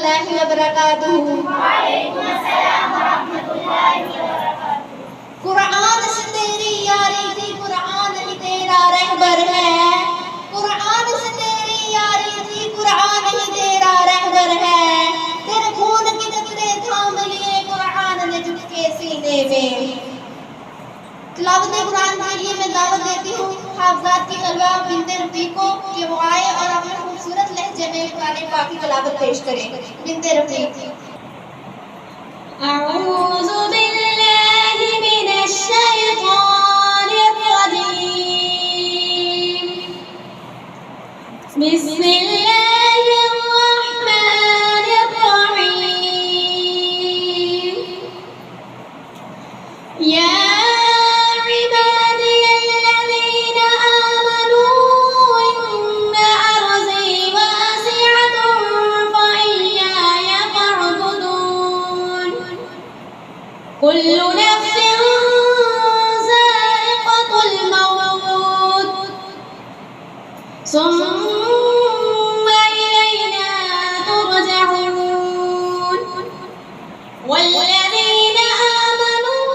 اللہ وبرکاتہ۔ قرآن سے تیری یاری تھی، قرآن ہی تیرا رہبر ہے۔ قرآن سے تیری یاری تھی، قرآن ہی تیرا رہبر ہے۔ تیرے خون کی قطرے تھام لیے قرآن نے جھک کے سینے میں۔ تلاوت قرآن کے لیے میں دعوت دیتی ہوں حافظات کی طلبہ بنت رفیق کو کہ وہ آئے اور اپنے خوبصورت لہجے میں قرآن پاک کی تلاوت پیش کریں۔ بنت رفیق۔ اعوذ باللہ من الشیطان الرجیم، بسم اللہ الرحمن الرحیم، یا كل نفس ذائقة الموت ثم إلينا ترجعون والذين آمنوا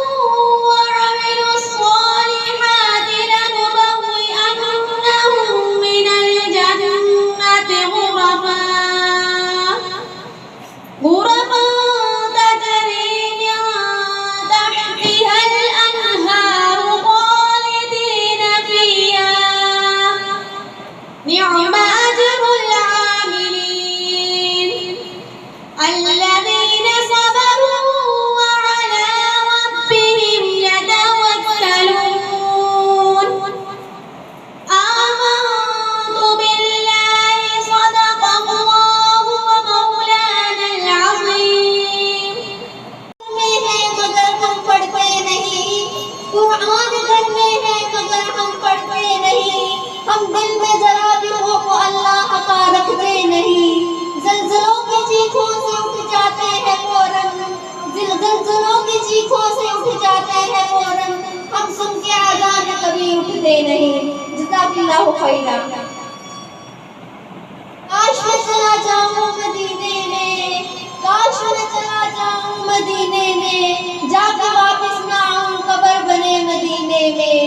وعملوا الصالحات لنبوئنهم من الجنة غرفا نعم أجر العاملين الذين صبروا وعلى ربهم يتوكلون آمنت بالله صدق الله مولانا العظيم۔ میں ہے مگر ہم پڑھتے نہیں، قرآن گھر میں ہے مگر ہم پڑھتے نہیں، ہم دل میں ذرا بھی خوف اللہ کا رکھتے نہیں۔ زلزلوں کی چیخوں سے اٹھ جاتے ہیں فوراً، زلزلوں کی چیخوں سے اٹھ جاتے ہیں فوراً، ہم سن کے آزان کبھی اٹھتے نہیں۔ جزاک اللہ خیرا۔ کاش میں چلا جاؤں مدینے میں، کاش میں چلا جاؤں مدینے میں، جا کے واپس نہ آؤں قبر بنے مدینے میں۔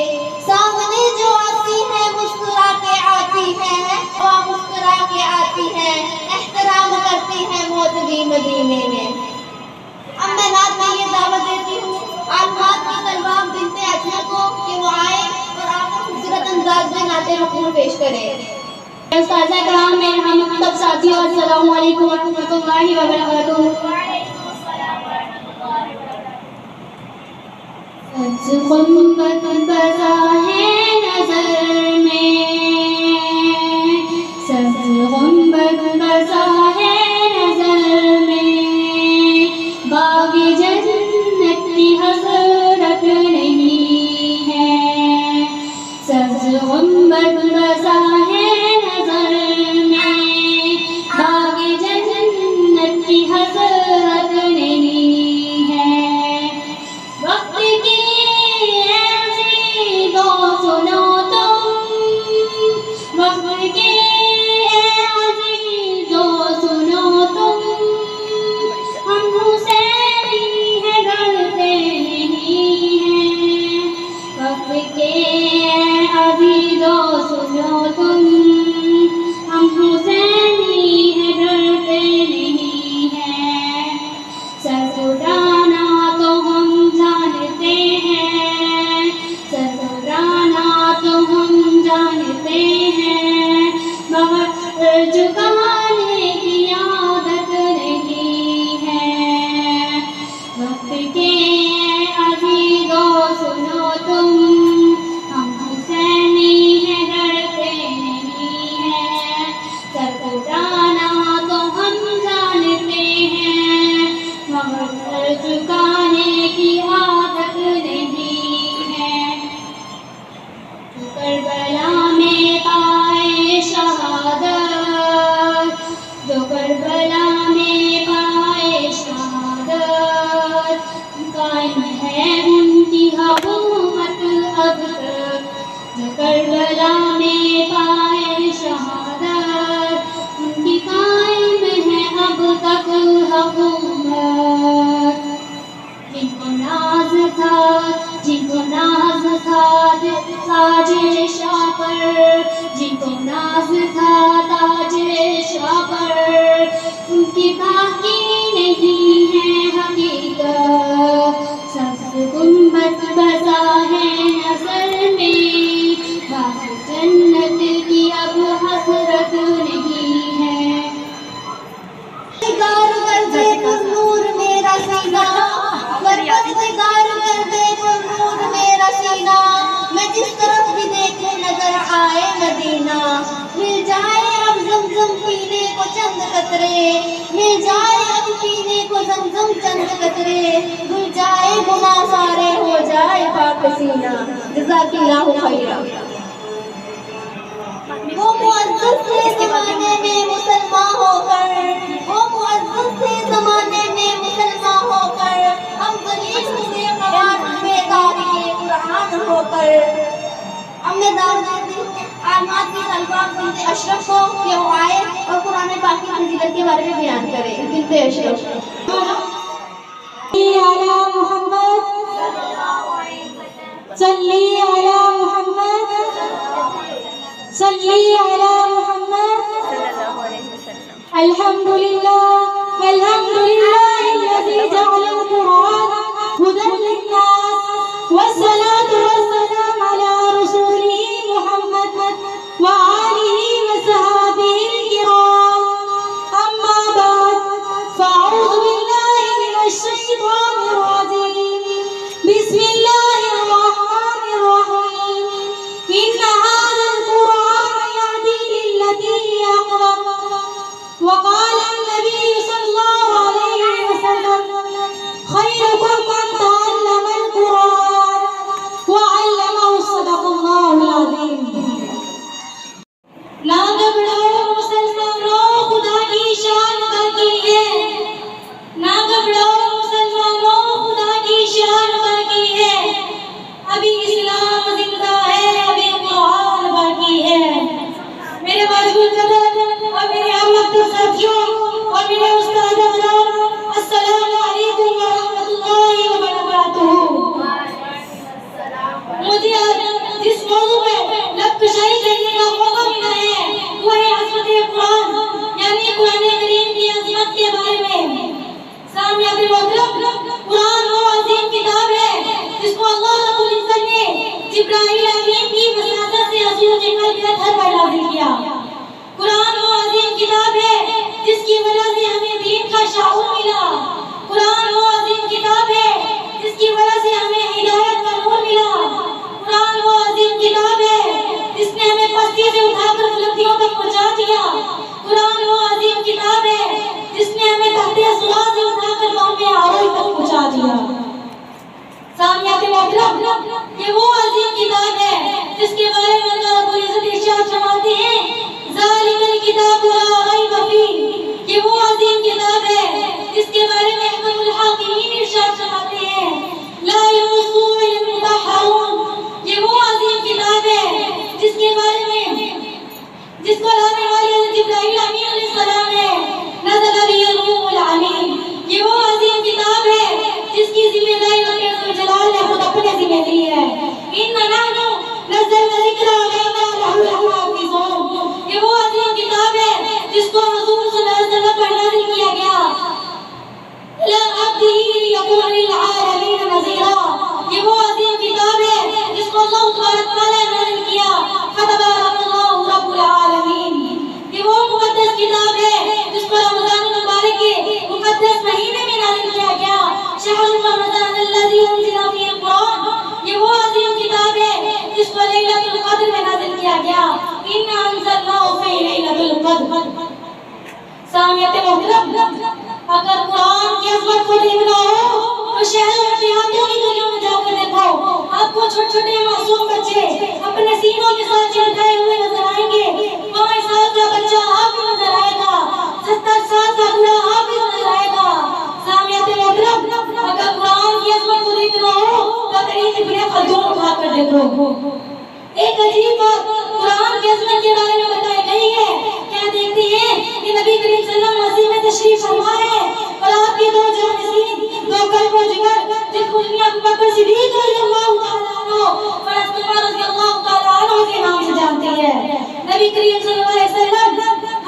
سامنے جو آتی ہے مسکرا کے آتی ہے، وہ مسکرا کے آتی ہے، احترام کرتی ہے موت بھی مدینے میں۔ اب میں نعت میں یہ دعوت دیتی ہوں عالمات کی طلبہ بنت اجمل کو کہ وہ آئے اور آپ خوبصورت انداز میں نعت مقبول پیش کریں۔ استاذہ کرام، میرے ہم مکتب ساتھیوں، السلام علیکم ورحمۃ اللہ وبرکاتہ۔ غنبت بزا ہے نظر میں، سبز غنبت بزا ہے نظر میں، باغ جنت کی حسرت نہیں ہے، سبز غنبت بزا ہے نظر میں، باغ جنت کی حسرت نہیں ہے، وقت کی سنو تم، وقت کے عزیزو سنو تم، ہم حسینی ہے ڈرتے نہیں ہیں، وقت کے عزیزو سنو تم۔ زمزم پینے کو چند قطرے، مل جائے اب پینے کو زمزم چند قطرے، دھل جائے گناہ سارے ہو جائے پاک سینہ۔ جزاک اللہ خیرا۔ وہ معزز تھے زمانے میں مسلمان ہو کر، وہ معزز تھے زمانے میں مسلمان ہو کر، ہم ذلیل ہوئے قوانین میں تاریخ قرآن ہو کر۔ ہم نے دعوت دی عالمات کی طلبہ بنت اشرف کو کہ وہ آئے اور قرآن پاک کی فضیلت کے بارے میں بیان کرے۔ بنت اشرف صلی علی محمد، صلی علی محمد، صلی علی محمد۔ الحمدللہ الحمدللہ الذی جعل القرآن هدى للناس، والصلاة والسلام على رسوله محمد وآلہ وصحابہ الکرام، اما بعد فاعوذ باللہ من الشیطان الرجیم، بسم اللہ الرحمن الرحیم۔ ان هذا القرآن يهدي للتي هي اقوم، وقال النبي صلى الله عليه وسلم خيركم من تعلم القرآن وعلمه، صدق الله العظيم۔ نہ گھبراؤ مسلمانوں، خدا کی شان باقی ہے، نہ گھبراؤ مسلمانوں، خدا کی شان باقی ہے، ابھی اسلام زندہ ہے، ابھی قرآن باقی ہے۔ میرے واجب القدر اور میرے احمد ساتھیوں اور میرے استاد احترام، السلام علیکم ورحمۃ اللہ وبرکاتہ۔ مجھے آج جس موضوع میں لب کشائی کرنے کا موقع ملا ہے وہ ہے عظمت قرآن، یعنی قرآن کریم کی عظمت کے بارے میں۔ سامعین محترم، قرآن وہ عظیم کتاب ہے جس کو اللہ رب العزت نے جبرائیل امین کی وساطت سے حضور کے قلب میں گھر پر نازل کیا۔ قرآن وہ عظیم کتاب ہے جس کی وجہ سے ہمیں دین کا شعور ملا۔ قرآن وہ عظیم کتاب ہے جس کی وجہ سے ہمیں ہدایت کا نور ملا۔ قرآن وہ عظیم کتاب ہے جس نے ہمیں پستی سے اٹھا کر بلندیوں تک پہنچا دیا۔ قرآن وہ عظیم کتاب ہے جس نے ہمیں تحت صراط سے اٹھا کر مقام عروج تک پہنچا دیا۔ سامعین محترم، یہ وہ عظیم کتاب ہے جس کے بارے میں اللہ رب العزت ارشاد فرماتے ہیں ذالک الکتاب لا ریب فیہ، یہ وہ عظیم کتاب ہے جس کے بارے میں احکم الحاکمین ارشاد فرماتے ہیں لا یمسہ الا المطہرون، یہ وہ عظیم کتاب ہے جس کے بارے میں جس کو لانے والے جبرائیل امین علیہ السلام ہے نزل به الروح الامین، یہ وہ عظیم کتاب ہے جس کی ذمہ داری رب الجلال نے خود اپنے ذمہ لی ہے۔ اِنَّا نَحْنُ نَزَّلْنَا الذِّکْرَ وَإِنَّا لَهُ لَحَافِظُونَ، یہ وہ عظیم کتاب ہے جس کو حضور صلی اللہ علیہ وسلم پر نازل کیا گیا عَلَىٰ عَبْدِهِ لِيَكُونَ لِلْعَالَمِينَ نَذِيرًا، یہ وہ عظیم کتاب ہے جس کو اللہ تبارک تعالیٰ نے نازل کیا فَتَبَارَكَ اللَّهُ رَبُّ الْعَالَمِينَ، یہ وہ مقدس کتاب ہے جس کو رمضان المبارک کے مقدس مہینے میں نازل کیا گیا شہر رمضان الذی انزل فیہ القرآن، یہ وہ عظیم کتاب ہے جس کو لیلۃ القدر میں نازل کیا گیا اِنَّا أَنزَلْنَاهُ فِی لیلۃ القدر۔ سامعین محترم، اگر قرآن کی عظمت کو دیکھنا ہو تو شہروں اور دیہاتوں کی گلیوں میں جا کر دیکھو، آپ کو چھوٹے چھوٹے معصوم بچے اپنے سینوں کے ساتھ چمٹائے ہوئے نظر آئیں گے۔ 5 سال کا بچہ آپ کو نظر آئے گا، 70 سال کا بوڑھا آپ کو نظر آئے گا۔ سامعین محترم، اگر قرآن کی عظمت کو دیکھنا ہو تو قریب ابن خلدون اٹھا کر دیکھو۔ ایک عجیب بات قرآن کی عظمت کے بارے میں بتائی گئی ہے۔ کیا دیکھتے ہیں کہ نبی کریم صلی اللہ علیہ وسلم میں تشریف فرما ہے اور آپ کے 2 جانشین، 2 قلب و جگر جن کو ابو بکر صدیق رضی اللہ تعالیٰ عنہ اور حضرت عمر رضی اللہ تعالیٰ عنہ کے نام سے جانتے ہیں۔ نبی کریم صلی اللہ علیہ وسلم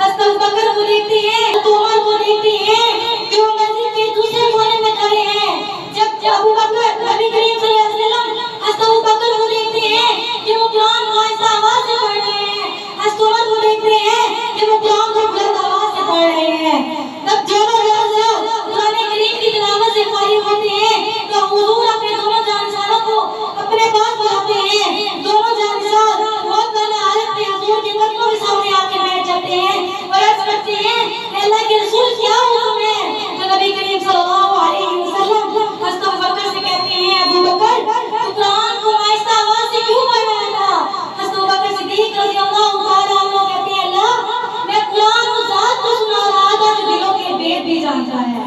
حضرت ابو بکر کو دیکھتے ہیں، حضرت عمر کو دیکھتے ہیں کہ وہ مسجد کے دوسرے کونے میں کھڑے ہیں۔ جب ابو بکر نبی کریم صلی اللہ علیہ وسلم حضرت ابو بکر کو دیکھتے ہیں کہ وہ قرآن کو آہستہ آواز سے پڑھ رہے ہیں، حضرت عمر کو دیکھتے ہیں کہ وہ قرآن کو بلند آواز سے پڑھ رہے ہیں، تب دونوں قرآن کریم کی تلاوت سے فارغ ہوتے ہیں تو حضور اپنے دونوں جانشانوں کو اپنے پاس بلاتے ہیں۔ دونوں جانشان بہت بڑا حالت میں حضور کے قدموں کے سامنے آ کے بیٹھ جاتے لیتے ہیں اور عرض کرتے ہیں کہ اللہ کے رسول کیا حکم ہے؟ تو نبی کریم صلی اللہ علیہ وسلم حضرت ابو بکر سے کہتے ہیں ابو بکر تو قرآن کو آہستہ آواز سے کیوں پڑھ رہا تھا؟ حضرت ابو بکر صدیق رضی اللہ تعالیٰ عنہ کہتے ہیں اللہ میں قرآن اس ذات کو سنا رہا تھا جو دلوں کے بھید بھی جانتا ہے۔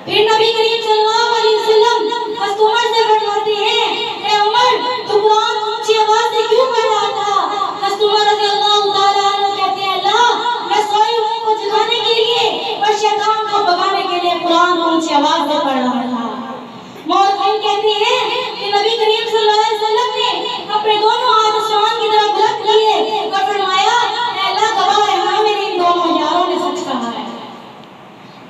پھر نبی کریم صلی اللہ علیہ وسلم حضرت عمر سے فرماتے ہیں اے عمر تو قرآن کو اونچی آواز سے کیوں پڑھ رہا تھا؟ حضرت عمر رضی اللہ تعالیٰ عنہ کہتے ہیں اللہ میں سوئے ہوئے کو جگانے کے لیے اور شیطان کو بھگانے کے لیے قرآن کو اونچی آواز سے پڑھ رہا تھا۔ مورخین کہتے ہیں کہ نبی کریم صلی اللہ علیہ وسلم نے اپنے دونوں ہاتھ آسمان کی طرف رکھ لیے اور فرمایا اے اللہ گواہ ہے ہاں میرے ان دونوں یاروں نے سچ کہا ہے۔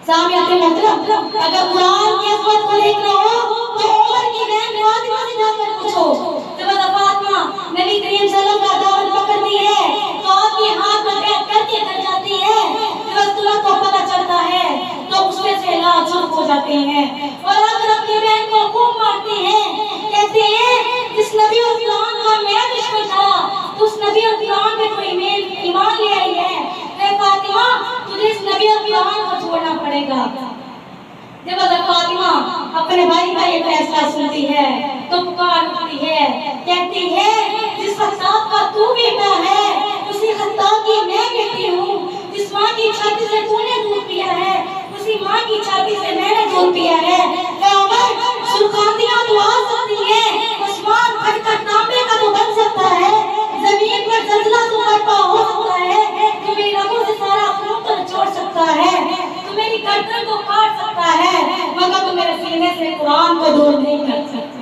سامعین محترم اگر قرآن کی عظمت کو دیکھنا ہو تو عمر کی بہن فاطمہ سے جا کر پوچھو۔ جب فاطمہ نبی کریم صلی اللہ علیہ وسلم کا دامن پکڑتی ہے تو آپ کے ہاتھ میں بیٹھ کر کے کر جاتی ہے۔ جب تمہیں کو پتہ چلتا ہے تو اس میں سے لا چپ ہو جاتے ہیں اور اگر اپنی بہن کو خوب مارتے ہیں، کہتے ہیں جس نبی اور قرآن کا میں دشمن تھا تو اس نبی اور قرآن پہ کوئی ایمان لے آئی ہے۔ اے فاطمہ تجھے اس نبی اور قرآن کو چھوڑنا پڑے گا۔ جب حضرت فاطمہ اپنے بھائی کا یہ فیصلہ سنتی ہے تو پکار اٹھتی ہے، کہتی ہے جس خطاب کا تو بیٹا ہے اسی خطاب کی میں بیٹی ہوں، جس ماں کی چھاتی سے تو نے دودھ پیا ہے اسی ماں کی چھاتی سے میں نے دودھ پیا ہے۔ اے عمر سرخاندیاں تو آ سکتی ہیں، آسمان پھٹ کر تانبے کا تو بن سکتا ہے، زمین پر زلزلہ تو برپا ہو سکتا ہے، تو میری رگوں سے سارا خون تو نچوڑ سکتا ہے، تو میری گردن کو کاٹ سکتا ہے، مگر تو میرے سینے سے قرآن کو دور نہیں کر سکتا۔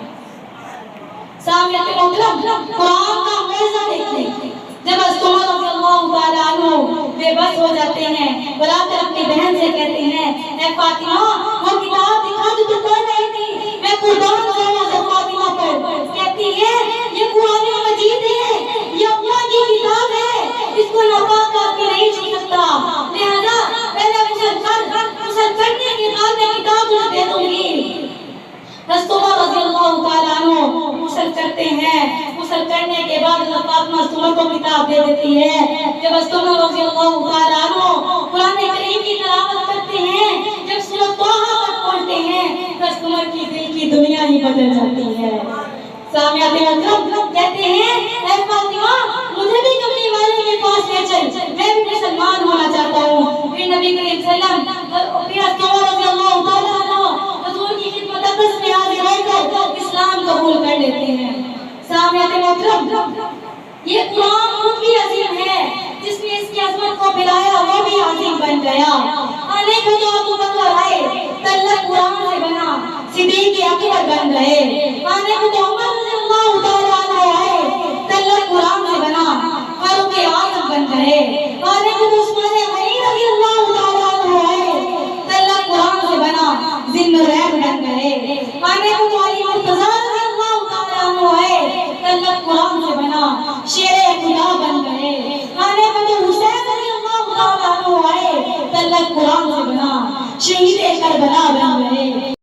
سامعین محترم قرآن کا معجزہ دیکھیں۔ جب حضرت عمر رضی اللہ تعالیٰ عنہ بے بس ہو جاتے ہیں بلا کر اپنی بہن سے کہتے ہیں اے فاطمہ وہ کتاب دکھا جو تو پڑھ رہی تھی، میں قربان جاؤں حضرت فاطمہ پر۔ کہتی ہے یہ قرآن مجید ہے، یہ اللہ کی کتاب ہے، اس کو ناپاک آدمی نہیں چھو سکتا، لہذا پہلے غسل کرنے کے بعد میں کتاب تجھے دے دوں گی۔ حضرت عمر رضی اللہ تعالیٰ عنہ غسل کرتے ہیں، غسل کرنے کے بعد حضرت فاطمہ عمر کو کتاب دے دیتی ہے۔ جب حضرت عمر رضی اللہ تعالیٰ عنہ قرآن کریم کی تلاوت کرتے ہیں، جب سورۃ طٰہٰ تک پہنچتے ہیں حضرت عمر کی دل کی دنیا ہی بدل جاتی ہے۔ سامعین محترم کہتے ہیں اے فاطمہ مجھے بھی کملی والے کے پاس لے چل، میں بھی مسلمان ہونا چاہتا ہوں۔ پھر نبی کریم صلی اللہ علیہ وسلم پھر حضرت عمر رضی اللہ تعالیٰ عنہ حضور کی خدمت اقدس میں حاضر رہ کر اسلام قبول کر لیتے ہیں۔ سامعین محترم یہ قرآن خود بھی عظیم ہے، جس نے اس کی عظمت کو پلایا وہ بھی عظیم بن گیا۔ آنے کو تو ابو بکر آئے تلک قرآن سے بنا صدیق اکبر بن گئے، آنے کو تو عمر رضی اللہ تعالیٰ عنہ آئے تلک قرآن سے بنا فاروق اعظم بن گئے، آنے کو تو عثمان غنی رضی اللہ تعالیٰ عنہ آئے تلک قرآن سے بنا ذی النورین بن گئے، آنے کو تو